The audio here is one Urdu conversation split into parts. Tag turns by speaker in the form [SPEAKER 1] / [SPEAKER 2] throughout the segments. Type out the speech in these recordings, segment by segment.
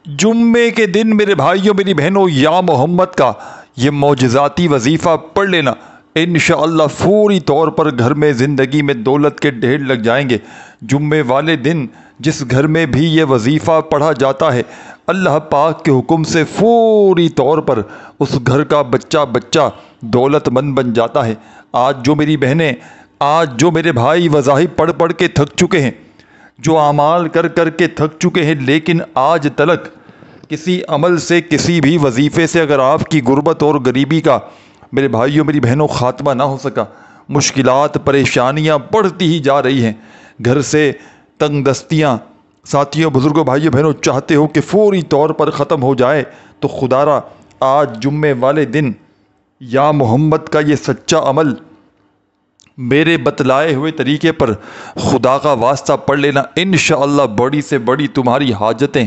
[SPEAKER 1] جمعے کے دن میرے بھائیوں میری بہنوں یا محمد کا یہ معجزاتی وظیفہ پڑھ لینا، انشاءاللہ فوری طور پر گھر میں زندگی میں دولت کے ڈھیر لگ جائیں گے۔ جمعے والے دن جس گھر میں بھی یہ وظیفہ پڑھا جاتا ہے، اللہ پاک کے حکم سے فوری طور پر اس گھر کا بچہ بچہ دولت مند بن جاتا ہے۔ آج جو میری بہنیں، آج جو میرے بھائی وظائف پڑھ پڑھ کے تھک چکے ہیں، جو اعمال کر کر کے تھک چکے ہیں، لیکن آج تلک کسی عمل سے، کسی بھی وظیفے سے اگر آپ کی غربت اور غریبی کا میرے بھائیوں میری بہنوں خاتمہ نہ ہو سکا، مشکلات پریشانیاں بڑھتی ہی جا رہی ہیں، گھر سے تنگ دستیاں ساتھیوں بزرگوں بھائیوں بہنوں چاہتے ہو کہ فوری طور پر ختم ہو جائے، تو خدا را آج جمعے والے دن یا محمد کا یہ سچا عمل میرے بتلائے ہوئے طریقے پر خدا کا واسطہ پڑھ لینا، انشاءاللہ بڑی سے بڑی تمہاری حاجتیں،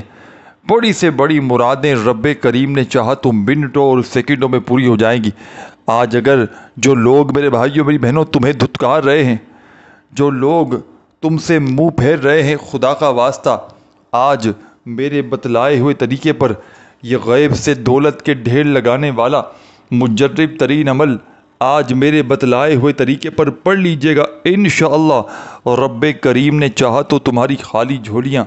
[SPEAKER 1] بڑی سے بڑی مرادیں رب کریم نے چاہا تو منٹوں اور سیکنڈوں میں پوری ہو جائیں گی۔ آج اگر جو لوگ میرے بھائیوں میری بہنوں تمہیں دھتکار رہے ہیں، جو لوگ تم سے منہ پھیر رہے ہیں، خدا کا واسطہ آج میرے بتلائے ہوئے طریقے پر یہ غیب سے دولت کے ڈھیر لگانے والا مجرب ترین عمل آج میرے بتلائے ہوئے طریقے پر پڑھ لیجئے گا، انشاءاللہ رب کریم نے چاہا تو تمہاری خالی جھولیاں،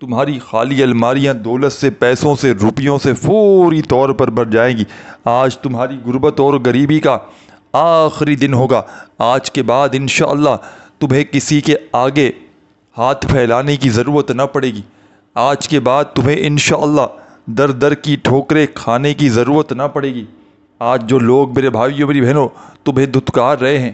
[SPEAKER 1] تمہاری خالی الماریاں دولت سے، پیسوں سے، روپیوں سے فوری طور پر بھر جائیں گی۔ آج تمہاری غربت اور غریبی کا آخری دن ہوگا۔ آج کے بعد انشاءاللہ تمہیں کسی کے آگے ہاتھ پھیلانے کی ضرورت نہ پڑے گی۔ آج کے بعد تمہیں انشاءاللہ در در کی ٹھوکریں کھانے کی ضرورت نہ پڑے گی۔ آج جو لوگ میرے بھائیوں میری بہنوں تمہیں دھتکار رہے ہیں،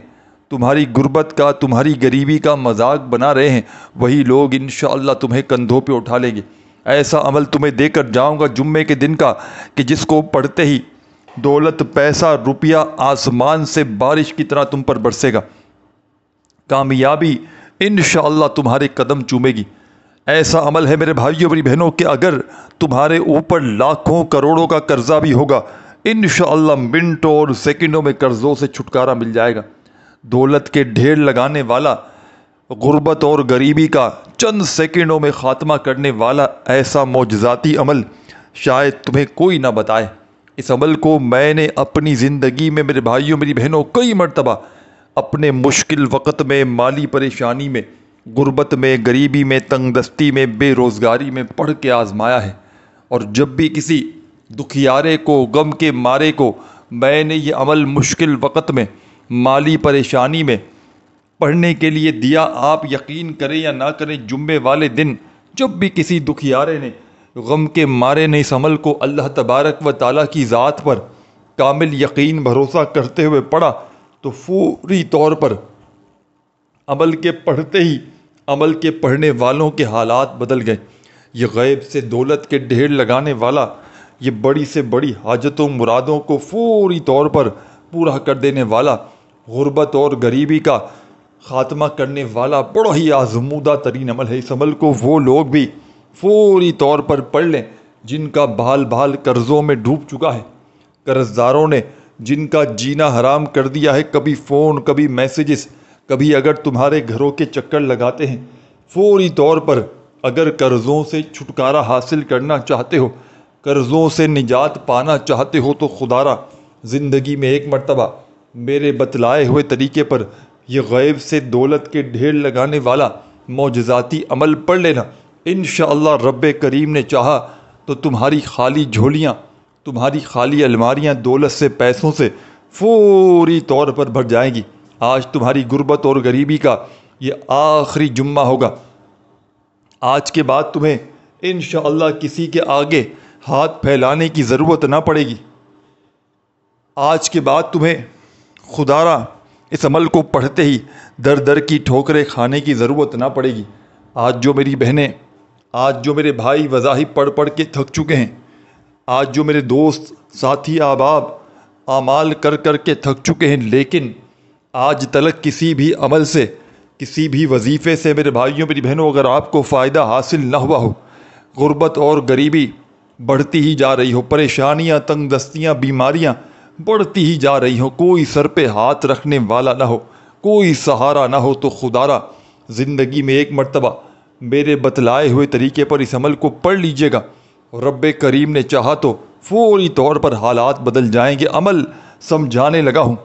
[SPEAKER 1] تمہاری غربت کا، تمہاری غریبی کا مذاق بنا رہے ہیں، وہی لوگ انشاءاللہ تمہیں کندھوں پہ اٹھا لیں گے۔ ایسا عمل تمہیں دے کر جاؤں گا جمعے کے دن کا کہ جس کو پڑھتے ہی دولت، پیسہ، روپیہ آسمان سے بارش کی طرح تم پر برسے گا۔ کامیابی انشاءاللہ تمہارے قدم چومے گی۔ ایسا عمل ہے میرے بھائیوں میری بہنوں کہ اگر تمہارے اوپر لاکھوں کروڑوں کا قرضہ بھی ہوگا، انشاءاللہ منٹوں اور سیکنڈوں میں قرضوں سے چھٹکارا مل جائے گا۔ دولت کے ڈھیر لگانے والا، غربت اور غریبی کا چند سیکنڈوں میں خاتمہ کرنے والا ایسا معجزاتی عمل شاید تمہیں کوئی نہ بتائے۔ اس عمل کو میں نے اپنی زندگی میں میرے بھائیوں میری بہنوں کئی مرتبہ اپنے مشکل وقت میں، مالی پریشانی میں، غربت میں، غریبی میں، تنگ دستی میں، بے روزگاری میں پڑھ کے آزمایا ہے، اور جب بھی کسی دکھیارے کو، غم کے مارے کو میں نے یہ عمل مشکل وقت میں، مالی پریشانی میں پڑھنے کے لیے دیا، آپ یقین کریں یا نہ کریں، جمعے والے دن جب بھی کسی دکھیارے نے، غم کے مارے نے اس عمل کو اللہ تبارک و تعالیٰ کی ذات پر کامل یقین بھروسہ کرتے ہوئے پڑھا، تو فوری طور پر عمل کے پڑھتے ہی عمل کے پڑھنے والوں کے حالات بدل گئے۔ یہ غیب سے دولت کے ڈھیر لگانے والا، یہ بڑی سے بڑی حاجتوں مرادوں کو فوری طور پر پورا کر دینے والا، غربت اور غریبی کا خاتمہ کرنے والا بڑا ہی آزمودہ ترین عمل ہے۔ اس عمل کو وہ لوگ بھی فوری طور پر پڑھ لیں جن کا بال بال قرضوں میں ڈوب چکا ہے، قرض داروں نے جن کا جینا حرام کر دیا ہے، کبھی فون، کبھی میسیجز، کبھی اگر تمہارے گھروں کے چکر لگاتے ہیں، فوری طور پر اگر قرضوں سے چھٹکارا حاصل کرنا چاہتے ہو، قرضوں سے نجات پانا چاہتے ہو، تو خدا را زندگی میں ایک مرتبہ میرے بتلائے ہوئے طریقے پر یہ غیب سے دولت کے ڈھیر لگانے والا معجزاتی عمل پڑھ لینا، انشاءاللہ رب کریم نے چاہا تو تمہاری خالی جھولیاں، تمہاری خالی الماریاں دولت سے، پیسوں سے فوری طور پر بھر جائیں گی۔ آج تمہاری غربت اور غریبی کا یہ آخری جمعہ ہوگا۔ آج کے بعد تمہیں انشاءاللہ کسی کے آگے ہاتھ پھیلانے کی ضرورت نہ پڑے گی۔ آج کے بعد تمہیں خدا را اس عمل کو پڑھتے ہی در در کی ٹھوکریں کھانے کی ضرورت نہ پڑے گی۔ آج جو میری بہنیں، آج جو میرے بھائی وظائف پڑھ پڑھ کے تھک چکے ہیں، آج جو میرے دوست، ساتھی، احباب اعمال کر کر کے تھک چکے ہیں، لیکن آج تلک کسی بھی عمل سے، کسی بھی وظیفے سے میرے بھائیوں میری بہنوں اگر آپ کو فائدہ حاصل نہ ہوا ہو، غربت اور غریبی بڑھتی ہی جا رہی ہو، پریشانیاں، تنگ دستیاں، بیماریاں بڑھتی ہی جا رہی ہوں، کوئی سر پہ ہاتھ رکھنے والا نہ ہو، کوئی سہارا نہ ہو، تو خدا را زندگی میں ایک مرتبہ میرے بتلائے ہوئے طریقے پر اس عمل کو پڑھ لیجئے گا، رب کریم نے چاہا تو فوری طور پر حالات بدل جائیں گے۔ عمل سمجھانے لگا ہوں،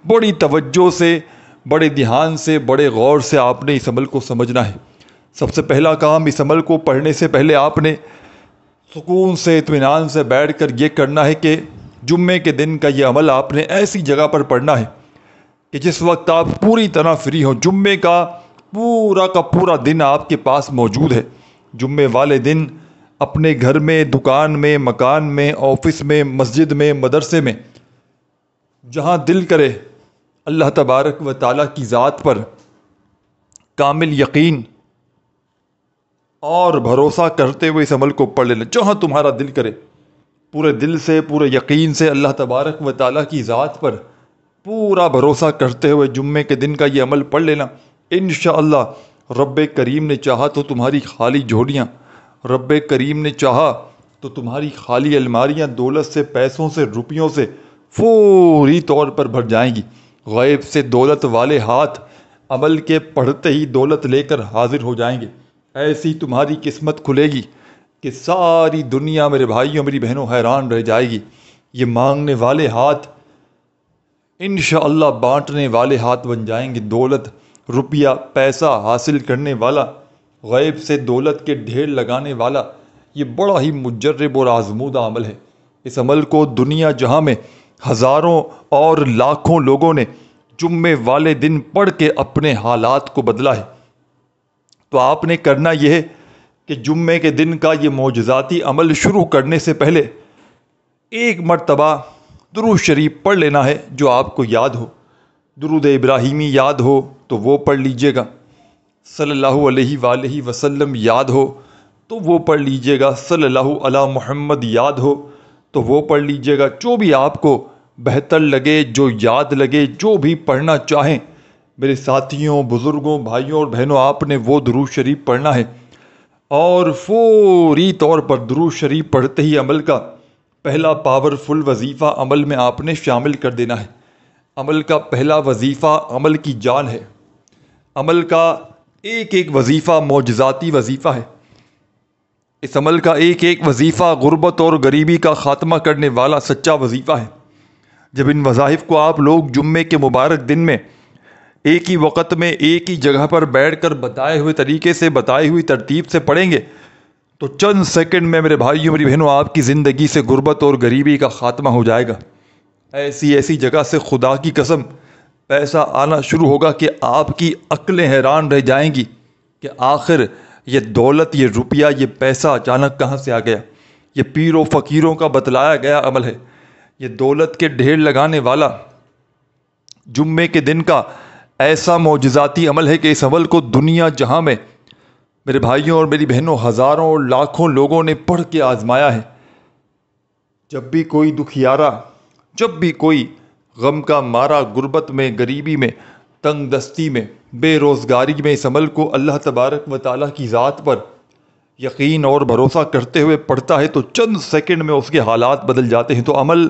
[SPEAKER 1] بڑی توجہ سے، بڑے دھیان سے، بڑے غور سے آپ نے اس عمل کو سمجھنا ہے۔ سب سے پہلا کام، اس عمل کو پڑھنے سے پہلے آپ نے سکون سے، اطمینان سے بیٹھ کر یہ کرنا ہے کہ جمعے کے دن کا یہ عمل آپ نے ایسی جگہ پر پڑھنا ہے کہ جس وقت آپ پوری طرح فری ہوں۔ جمعے کا پورا دن آپ کے پاس موجود ہے۔ جمعے والے دن اپنے گھر میں، دکان میں، مکان میں، آفس میں، مسجد میں، مدرسے میں، جہاں دل کرے اللہ تبارک و تعالیٰ کی ذات پر کامل یقین اور بھروسہ کرتے ہوئے اس عمل کو پڑھ لینا۔ جہاں تمہارا دل کرے، پورے دل سے، پورے یقین سے اللہ تبارک و تعالیٰ کی ذات پر پورا بھروسہ کرتے ہوئے جمعے کے دن کا یہ عمل پڑھ لینا۔ انشاءاللہ رب کریم نے چاہا تو تمہاری خالی جھولیاں، رب کریم نے چاہا تو تمہاری خالی الماریاں دولت سے، پیسوں سے، روپیوں سے فوری طور پر بھر جائیں گی۔ غیب سے دولت والے ہاتھ عمل کے پڑھتے ہی دولت لے کر حاضر ہو جائیں گے۔ ایسی تمہاری قسمت کھلے گی کہ ساری دنیا، میرے بھائیوں میری بہنوں، حیران رہ جائے گی۔ یہ مانگنے والے ہاتھ انشاءاللہ بانٹنے والے ہاتھ بن جائیں گے۔ دولت، روپیہ، پیسہ حاصل کرنے والا، غیب سے دولت کے ڈھیر لگانے والا، یہ بڑا ہی مجرب اور آزمودہ عمل ہے۔ اس عمل کو دنیا جہاں میں ہزاروں اور لاکھوں لوگوں نے جمعے والے دن پڑھ کے اپنے حالات کو بدلا ہے۔ تو آپ نے کرنا یہ ہے کہ جمعے کے دن کا یہ معجزاتی عمل شروع کرنے سے پہلے ایک مرتبہ درود شریف پڑھ لینا ہے جو آپ کو یاد ہو۔ درود ابراہیمی یاد ہو تو وہ پڑھ لیجئے گا، صلی اللہ علیہ وآلہ وسلم یاد ہو تو وہ پڑھ لیجئے گا، صلی اللہ علی محمد یاد ہو تو وہ پڑھ لیجئے گا۔ جو بھی آپ کو بہتر لگے، جو یاد لگے، جو بھی پڑھنا چاہیں میرے ساتھیوں، بزرگوں، بھائیوں اور بہنوں، آپ نے وہ درود شریف پڑھنا ہے اور فوری طور پر درود شریف پڑھتے ہی عمل کا پہلا پاورفل وظیفہ عمل میں آپ نے شامل کر دینا ہے۔ عمل کا پہلا وظیفہ عمل کی جان ہے۔ عمل کا ایک ایک وظیفہ معجزاتی وظیفہ ہے۔ اس عمل کا ایک ایک وظیفہ غربت اور غریبی کا خاتمہ کرنے والا سچا وظیفہ ہے۔ جب ان وظائف کو آپ لوگ جمعے کے مبارک دن میں ایک ہی وقت میں ایک ہی جگہ پر بیٹھ کر بتائے ہوئے طریقے سے، بتائی ہوئی ترتیب سے پڑھیں گے تو چند سیکنڈ میں میرے بھائیوں میری بہنوں آپ کی زندگی سے غربت اور غریبی کا خاتمہ ہو جائے گا۔ ایسی جگہ سے خدا کی قسم پیسہ آنا شروع ہوگا کہ آپ کی عقلیں حیران رہ جائیں گی کہ آخر یہ دولت، یہ روپیہ، یہ پیسہ اچانک کہاں سے آ گیا۔ یہ پیر و فقیروں کا بتلایا گیا عمل ہے۔ یہ دولت کے ڈھیر لگانے والا جمعے کے دن کا ایسا معجزاتی عمل ہے کہ اس عمل کو دنیا جہاں میں میرے بھائیوں اور میری بہنوں ہزاروں اور لاکھوں لوگوں نے پڑھ کے آزمایا ہے۔ جب بھی کوئی دکھیارا، جب بھی کوئی غم کا مارا، غربت میں، غریبی میں، تنگ دستی میں، بے روزگاری میں اس عمل کو اللہ تبارک و تعالیٰ کی ذات پر یقین اور بھروسہ کرتے ہوئے پڑھتا ہے تو چند سیکنڈ میں اس کے حالات بدل جاتے ہیں۔ تو عمل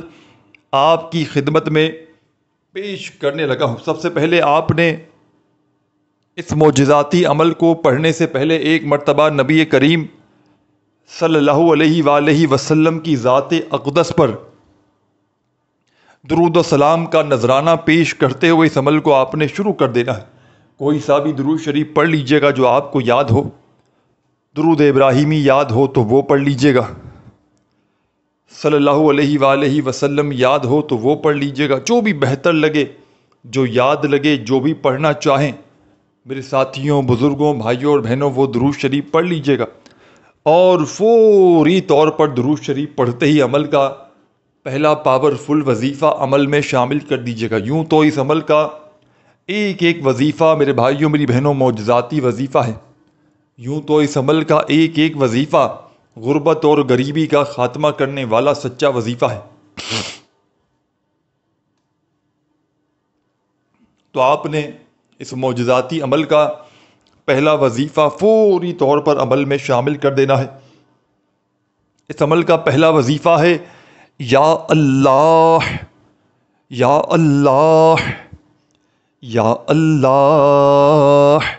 [SPEAKER 1] آپ کی خدمت میں پیش کرنے لگا ہوں۔ سب سے پہلے آپ نے اس معجزاتی عمل کو پڑھنے سے پہلے ایک مرتبہ نبی کریم صلی اللہ علیہ وآلہ وسلم کی ذات اقدس پر درود و سلام کا نذرانہ پیش کرتے ہوئے اس عمل کو آپ نے شروع کر دینا ہے۔ کوئی سا بھی درود شریف پڑھ لیجئے گا جو آپ کو یاد ہو۔ درود ابراہیمی یاد ہو تو وہ پڑھ لیجئے گا، صلی اللہ علیہ وآلہ وسلم یاد ہو تو وہ پڑھ لیجئے گا۔ جو بھی بہتر لگے، جو یاد لگے، جو بھی پڑھنا چاہیں میرے ساتھیوں، بزرگوں، بھائیوں اور بہنوں، وہ درود شریف پڑھ لیجئے گا اور فوری طور پر درود شریف پڑھتے ہی عمل کا پہلا پاورفل وظیفہ عمل میں شامل کر دیجئے گا۔ یوں تو اس عمل کا ایک ایک وظیفہ میرے بھائیوں میری بہنوں معجزاتی وظیفہ ہے۔ یوں تو اس عمل کا ایک ایک وظیفہ غربت اور غریبی کا خاتمہ کرنے والا سچا وظیفہ ہے۔ تو آپ نے اس معجزاتی عمل کا پہلا وظیفہ فوری طور پر عمل میں شامل کر دینا ہے۔ اس عمل کا پہلا وظیفہ ہے یا اللہ یا اللہ یا اللہ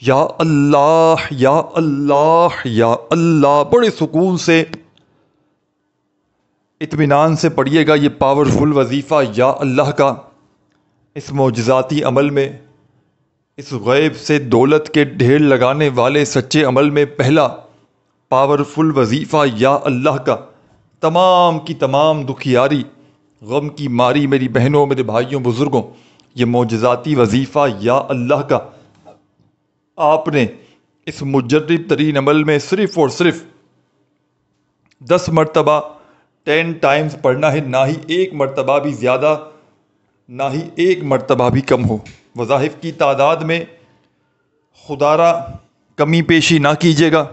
[SPEAKER 1] یا اللہ یا اللہ یا اللہ۔ بڑے سکون سے اطمینان سے پڑھیے گا یہ پاورفل وظیفہ یا اللہ کا۔ اس معجزاتی عمل میں، اس غیب سے دولت کے ڈھیر لگانے والے سچے عمل میں پہلا پاورفل وظیفہ یا اللہ کا، تمام کی تمام دکھیاری، غم کی ماری میری بہنوں، میرے بھائیوں، بزرگوں، یہ معجزاتی وظیفہ یا اللہ کا آپ نے اس مجرب ترین عمل میں صرف اور صرف 10 مرتبہ 10 ٹائمز پڑھنا ہے، نہ ہی ایک مرتبہ بھی زیادہ، نہ ہی ایک مرتبہ بھی کم ہو۔ وظائف کی تعداد میں خدا را کمی پیشی نہ کیجیے گا۔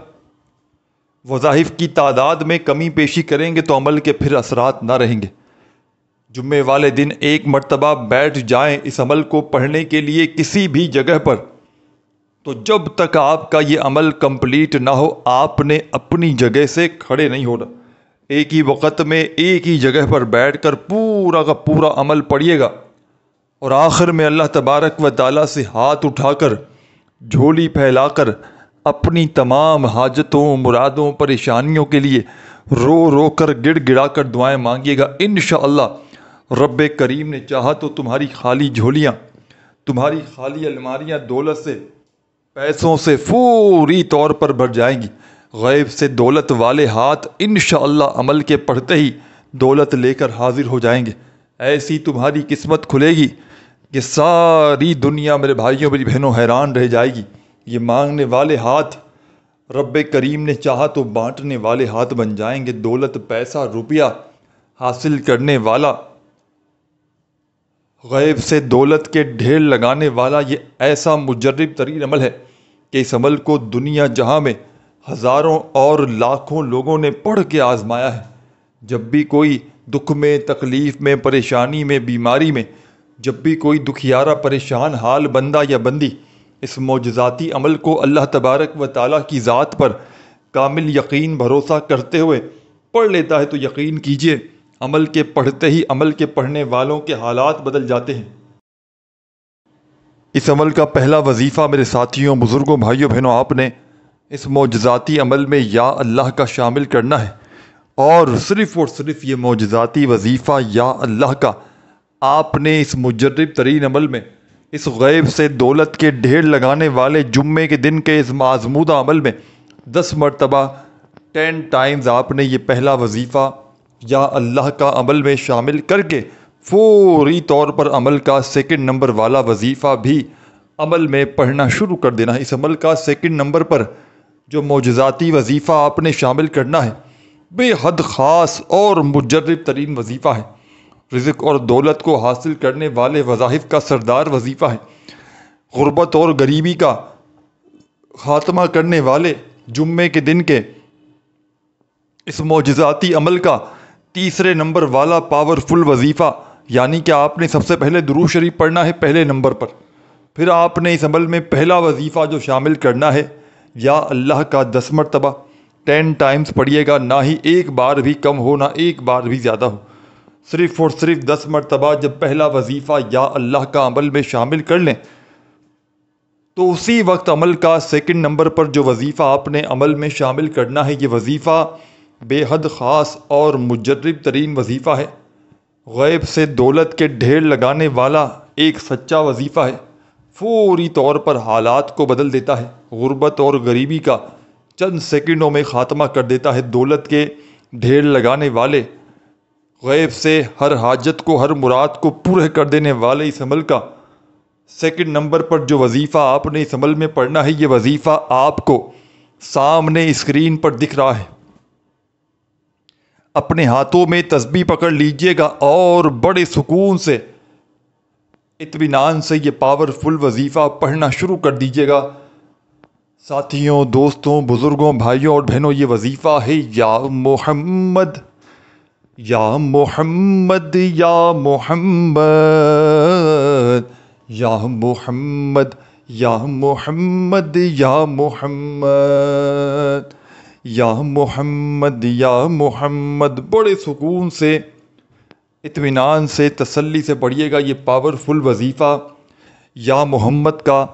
[SPEAKER 1] وظائف کی تعداد میں کمی پیشی کریں گے تو عمل کے پھر اثرات نہ رہیں گے۔ جمعے والے دن ایک مرتبہ بیٹھ جائیں اس عمل کو پڑھنے کے لیے کسی بھی جگہ پر، تو جب تک آپ کا یہ عمل کمپلیٹ نہ ہو آپ نے اپنی جگہ سے کھڑے نہیں ہونا۔ ایک ہی وقت میں ایک ہی جگہ پر بیٹھ کر پورا کا پورا عمل پڑھیے گا، اور آخر میں اللہ تبارک و تعالیٰ سے ہاتھ اٹھا کر، جھولی پھیلا کر اپنی تمام حاجتوں، مرادوں، پریشانیوں کے لیے رو رو کر گڑ گڑا کر دعائیں مانگیے گا۔ انشاءاللہ رب کریم نے چاہا تو تمہاری خالی جھولیاں، تمہاری خالی الماریاں دولت سے، پیسوں سے فوری طور پر بھر جائیں گی۔ غیب سے دولت والے ہاتھ انشاءاللہ عمل کے پڑھتے ہی دولت لے کر حاضر ہو جائیں گے۔ ایسی تمہاری قسمت کھلے گی کہ ساری دنیا میرے بھائیوں، میری بہنوں حیران رہ جائے گی۔ یہ مانگنے والے ہاتھ رب کریم نے چاہا تو بانٹنے والے ہاتھ بن جائیں گے۔ دولت، پیسہ، روپیہ حاصل کرنے والا، غیب سے دولت کے ڈھیر لگانے والا یہ ایسا مجرب ترین عمل ہے کہ اس عمل کو دنیا جہاں میں ہزاروں اور لاکھوں لوگوں نے پڑھ کے آزمایا ہے۔ جب بھی کوئی دکھ میں، تکلیف میں، پریشانی میں، بیماری میں، جب بھی کوئی دکھیارا پریشان حال بندہ یا بندی اس معجزاتی عمل کو اللہ تبارک و تعالیٰ کی ذات پر کامل یقین بھروسہ کرتے ہوئے پڑھ لیتا ہے تو یقین کیجئے عمل کے پڑھتے ہی عمل کے پڑھنے والوں کے حالات بدل جاتے ہیں۔ اس عمل کا پہلا وظیفہ میرے ساتھیوں، بزرگوں، بھائیوں، بہنوں، آپ نے اس معجزاتی عمل میں یا اللہ کا شامل کرنا ہے، اور صرف یہ معجزاتی وظیفہ یا اللہ کا آپ نے اس مجرب ترین عمل میں، اس غیب سے دولت کے ڈھیر لگانے والے جمعے کے دن کے اس معزمودہ عمل میں 10 مرتبہ 10 ٹائمز آپ نے یہ پہلا وظیفہ یا اللہ کا عمل میں شامل کر کے فوری طور پر عمل کا سیکنڈ نمبر والا وظیفہ بھی عمل میں پڑھنا شروع کر دینا ہے۔ اس عمل کا سیکنڈ نمبر پر جو معجزاتی وظیفہ آپ نے شامل کرنا ہے بے حد خاص اور مجرب ترین وظیفہ ہے۔ رزق اور دولت کو حاصل کرنے والے وظائف کا سردار وظیفہ ہے۔ غربت اور غریبی کا خاتمہ کرنے والے جمعے کے دن کے اس معجزاتی عمل کا تیسرے نمبر والا پاورفل وظیفہ، یعنی کہ آپ نے سب سے پہلے درود شریف پڑھنا ہے پہلے نمبر پر، پھر آپ نے اس عمل میں پہلا وظیفہ جو شامل کرنا ہے یا اللہ کا 10 مرتبہ 10 ٹائمز پڑھیے گا، نہ ہی ایک بار بھی کم ہو، نہ ایک بار بھی زیادہ ہو، صرف اور صرف 10 مرتبہ جب پہلا وظیفہ یا اللہ کا عمل میں شامل کر لیں تو اسی وقت عمل کا سیکنڈ نمبر پر جو وظیفہ آپ نے عمل میں شامل کرنا ہے، یہ وظیفہ بے حد خاص اور مجرب ترین وظیفہ ہے۔ غیب سے دولت کے ڈھیر لگانے والا ایک سچا وظیفہ ہے، فوری طور پر حالات کو بدل دیتا ہے، غربت اور غریبی کا چند سیکنڈوں میں خاتمہ کر دیتا ہے۔ دولت کے ڈھیر لگانے والے، غیب سے ہر حاجت کو، ہر مراد کو پورے کر دینے والے اس عمل کا سیکنڈ نمبر پر جو وظیفہ آپ نے اس عمل میں پڑھنا ہے، یہ وظیفہ آپ کو سامنے اسکرین پر دکھ رہا ہے۔ اپنے ہاتھوں میں تسبیح پکڑ لیجئے گا اور بڑے سکون سے، اطمینان سے یہ پاورفل وظیفہ پڑھنا شروع کر دیجئے گا۔ ساتھیوں، دوستوں، بزرگوں، بھائیوں اور بہنوں، یہ وظیفہ ہے یا محمد یا محمد یا محمد یا محمد یا محمد یا محمد یا محمد یا محمد، بڑے سکون سے، اطمینان سے، تسلی سے پڑھیے گا یہ پاورفل وظیفہ یا محمد کا،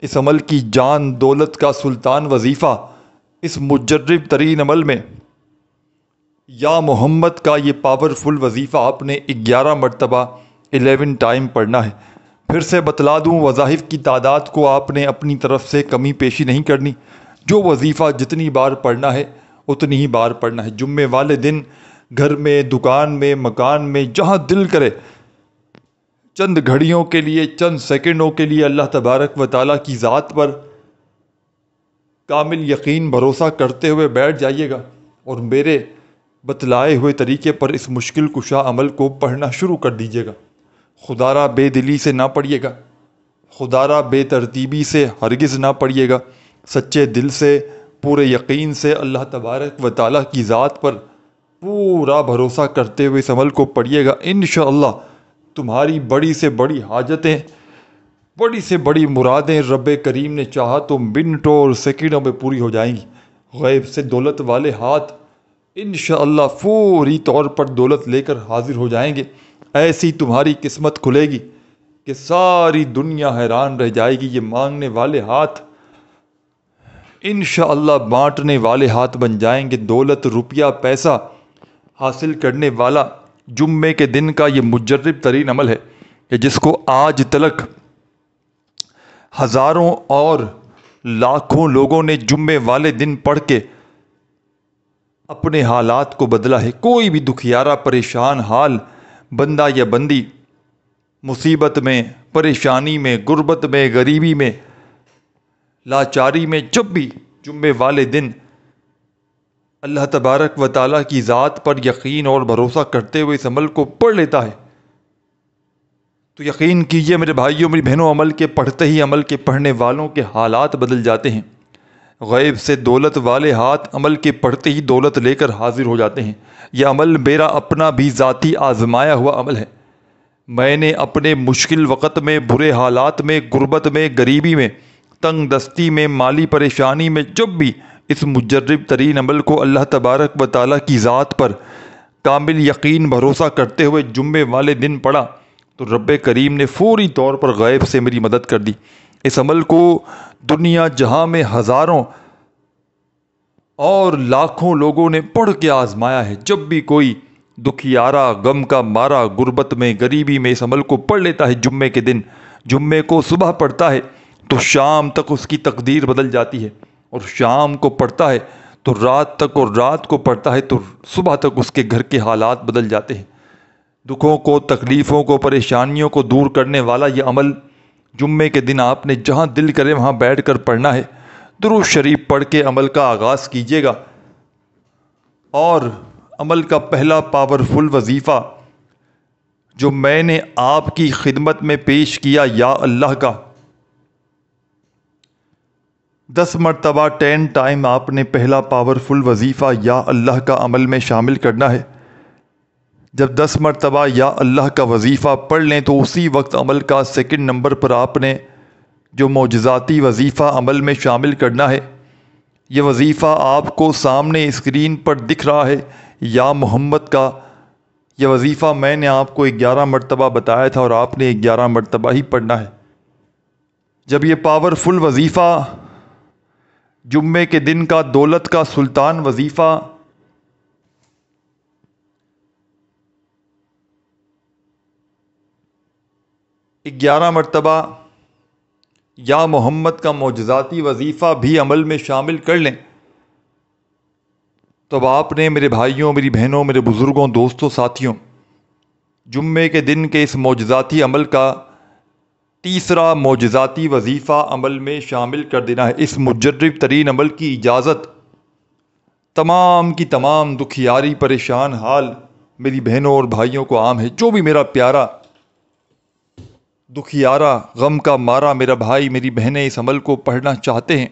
[SPEAKER 1] اس عمل کی جان دولت کا سلطان وظیفہ، اس مجرب ترین عمل میں یا محمد کا یہ پاورفل وظیفہ آپ نے 11 مرتبہ 11 ٹائم پڑھنا ہے۔ پھر سے بتلا دوں، وظائف کی تعداد کو آپ نے اپنی طرف سے کمی پیشی نہیں کرنی، جو وظیفہ جتنی بار پڑھنا ہے اتنی ہی بار پڑھنا ہے۔ جمعے والے دن گھر میں، دکان میں، مکان میں، جہاں دل کرے چند گھڑیوں کے لیے، چند سیکنڈوں کے لیے اللہ تبارک و تعالیٰ کی ذات پر کامل یقین بھروسہ کرتے ہوئے بیٹھ جائیے گا اور میرے بتلائے ہوئے طریقے پر اس مشکل کشا عمل کو پڑھنا شروع کر دیجیے گا۔ خدا را بے دلی سے نہ پڑھیے گا، خدا را بے ترتیبی سے ہرگز نہ پڑھیے گا، سچے دل سے، پورے یقین سے اللہ تبارک و تعالیٰ کی ذات پر پورا بھروسہ کرتے ہوئے اس عمل کو پڑھیے گا۔ انشاءاللہ تمہاری بڑی سے بڑی حاجتیں، بڑی سے بڑی مرادیں رب کریم نے چاہا تو منٹوں اور سیکنڈوں میں پوری ہو جائیں گی۔ غیب سے دولت والے ہاتھ انشاءاللہ فوری طور پر دولت لے کر حاضر ہو جائیں گے۔ ایسی تمہاری قسمت کھلے گی کہ ساری دنیا حیران رہ جائے گی۔ یہ مانگنے والے ہاتھ انشاءاللہ بانٹنے والے ہاتھ بن جائیں گے۔ دولت، روپیہ، پیسہ حاصل کرنے والا جمعے کے دن کا یہ مجرب ترین عمل ہے کہ جس کو آج تلک ہزاروں اور لاکھوں لوگوں نے جمعے والے دن پڑھ کے اپنے حالات کو بدلا ہے۔ کوئی بھی دکھیارا، پریشان حال بندہ یا بندی مصیبت میں، پریشانی میں، غربت میں، غریبی میں، لاچاری میں، جب بھی جمعے والے دن اللہ تبارک و تعالیٰ کی ذات پر یقین اور بھروسہ کرتے ہوئے اس عمل کو پڑھ لیتا ہے تو یقین کیجئے میرے بھائیوں، میری بہنوں، عمل کے پڑھتے ہی عمل کے پڑھنے والوں کے حالات بدل جاتے ہیں۔ غیب سے دولت والے ہاتھ عمل کے پڑھتے ہی دولت لے کر حاضر ہو جاتے ہیں۔ یہ عمل میرا اپنا بھی ذاتی آزمایا ہوا عمل ہے۔ میں نے اپنے مشکل وقت میں، برے حالات میں، غربت میں، غریبی میں، تنگ دستی میں، مالی پریشانی میں جب بھی اس مجرب ترین عمل کو اللہ تبارک و تعالیٰ کی ذات پر کامل یقین بھروسہ کرتے ہوئے جمعے والے دن پڑھا تو رب کریم نے فوری طور پر غیب سے میری مدد کر دی۔ اس عمل کو دنیا جہاں میں ہزاروں اور لاکھوں لوگوں نے پڑھ کے آزمایا ہے۔ جب بھی کوئی دکھیارا، غم کا مارا، غربت میں، غریبی میں اس عمل کو پڑھ لیتا ہے جمعے کے دن، جمعے کو صبح پڑھتا ہے تو شام تک اس کی تقدیر بدل جاتی ہے، اور شام کو پڑھتا ہے تو رات تک، اور رات کو پڑھتا ہے تو صبح تک اس کے گھر کے حالات بدل جاتے ہیں۔ دکھوں کو، تکلیفوں کو، پریشانیوں کو دور کرنے والا یہ عمل جمعے کے دن آپ نے جہاں دل کرے وہاں بیٹھ کر پڑھنا ہے۔ درود شریف پڑھ کے عمل کا آغاز کیجیے گا، اور عمل کا پہلا پاورفل وظیفہ جو میں نے آپ کی خدمت میں پیش کیا، یا اللہ کا 10 مرتبہ 10 ٹائم آپ نے پہلا پاورفل وظیفہ یا اللہ کا عمل میں شامل کرنا ہے۔ جب 10 مرتبہ یا اللہ کا وظیفہ پڑھ لیں تو اسی وقت عمل کا سیکنڈ نمبر پر آپ نے جو معجزاتی وظیفہ عمل میں شامل کرنا ہے، یہ وظیفہ آپ کو سامنے اسکرین پر دکھ رہا ہے، یا محمد کا۔ یہ وظیفہ میں نے آپ کو 11 مرتبہ بتایا تھا اور آپ نے 11 مرتبہ ہی پڑھنا ہے۔ جب یہ پاورفل وظیفہ جمعے کے دن کا دولت کا سلطان وظیفہ گیارہ مرتبہ یا محمد کا معجزاتی وظیفہ بھی عمل میں شامل کر لیں تو اب آپ نے میرے بھائیوں، میری بہنوں، میرے بزرگوں، دوستوں، ساتھیوں، جمعے کے دن کے اس معجزاتی عمل کا تیسرا معجزاتی وظیفہ عمل میں شامل کر دینا ہے۔ اس مجرب ترین عمل کی اجازت تمام کی تمام دکھیاری، پریشان حال میری بہنوں اور بھائیوں کو عام ہے۔ جو بھی میرا پیارا دکھیارا، غم کا مارا میرا بھائی، میری بہنیں اس عمل کو پڑھنا چاہتے ہیں،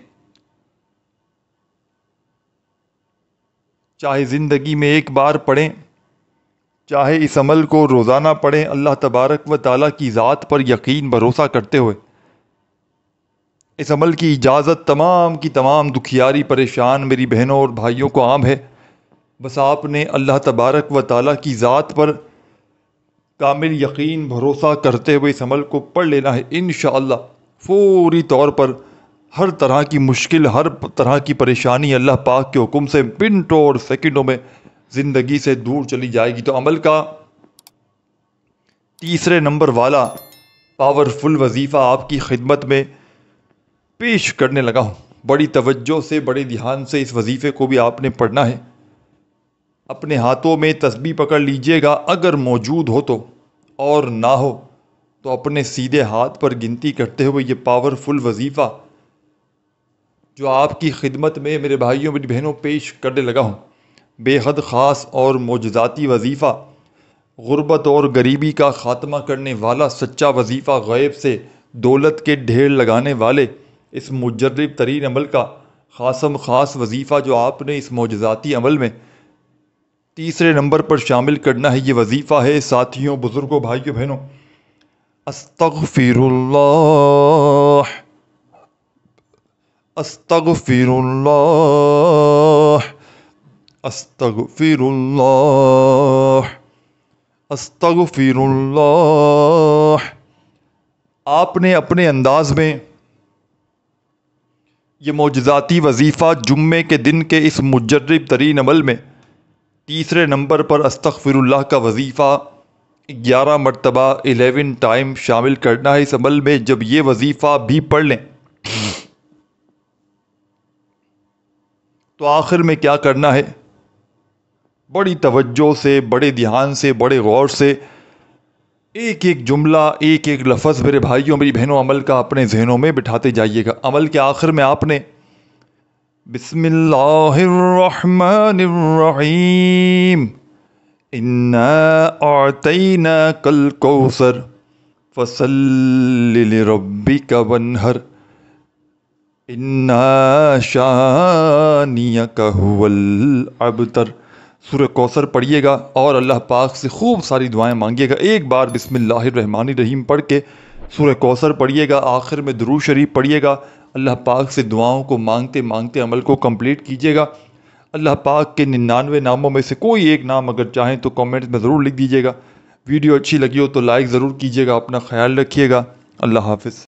[SPEAKER 1] چاہے زندگی میں ایک بار پڑھیں، چاہے اس عمل کو روزانہ پڑھیں، اللہ تبارک و تعالیٰ کی ذات پر یقین بھروسہ کرتے ہوئے اس عمل کی اجازت تمام کی تمام دکھیاری، پریشان میری بہنوں اور بھائیوں کو عام ہے۔ بس آپ نے اللہ تبارک و تعالیٰ کی ذات پر کامل یقین بھروسہ کرتے ہوئے اس عمل کو پڑھ لینا ہے۔ انشاءاللہ فوری طور پر ہر طرح کی مشکل، ہر طرح کی پریشانی اللہ پاک کے حکم سے منٹوں اور سیکنڈوں میں زندگی سے دور چلی جائے گی۔ تو عمل کا تیسرے نمبر والا پاورفل وظیفہ آپ کی خدمت میں پیش کرنے لگا ہوں۔ بڑی توجہ سے، بڑے دھیان سے اس وظیفے کو بھی آپ نے پڑھنا ہے۔ اپنے ہاتھوں میں تسبیح پکڑ لیجئے گا اگر موجود ہو تو، اور نہ ہو تو اپنے سیدھے ہاتھ پر گنتی کرتے ہوئے یہ پاورفل وظیفہ جو آپ کی خدمت میں میرے بھائیوں میری بہنوں پیش کرنے لگا ہوں، بے حد خاص اور معجزاتی وظیفہ، غربت اور غریبی کا خاتمہ کرنے والا سچا وظیفہ، غیب سے دولت کے ڈھیر لگانے والے اس مجرب ترین عمل کا خاصم خاص وظیفہ جو آپ نے اس معجزاتی عمل میں تیسرے نمبر پر شامل کرنا ہے، یہ وظیفہ ہے ساتھیوں، بزرگوں، بھائیوں، بہنوں، استغفر اللہ، استغفر اللہ، استغفر اللہ، استغفر اللہ۔ آپ نے اپنے انداز میں یہ معجزاتی وظیفہ جمعے کے دن کے اس مجرب ترین عمل میں تیسرے نمبر پر استغفر اللہ کا وظیفہ 11 مرتبہ 11 ٹائم شامل کرنا ہے اس عمل میں۔ جب یہ وظیفہ بھی پڑھ لیں تو آخر میں کیا کرنا ہے، بڑی توجہ سے، بڑے دھیان سے، بڑے غور سے ایک ایک جملہ، ایک ایک لفظ میرے بھائیوں میری بہنوں عمل کا اپنے ذہنوں میں بٹھاتے جائیے گا۔ عمل کے آخر میں آپ نے بسم اللہ الرحمن الرحیم انا اعطیناک الکوثر فصل لربک وانحر انا شانیک هو الابتر۔ سورہ کوثر پڑھیے گا اور اللہ پاک سے خوب ساری دعائیں مانگیے گا۔ ایک بار بسم اللہ الرحمن الرحیم پڑھ کے سورہ کوثر پڑھیے گا، آخر میں درود شریف پڑھیے گا، اللہ پاک سے دعاؤں کو مانگتے مانگتے عمل کو کمپلیٹ کیجیے گا۔ اللہ پاک کے 99 ناموں میں سے کوئی ایک نام اگر چاہیں تو کامنٹ میں ضرور لکھ دیجیے گا۔ ویڈیو اچھی لگی ہو تو لائک ضرور کیجیے گا۔ اپنا خیال رکھیے گا۔ اللہ حافظ۔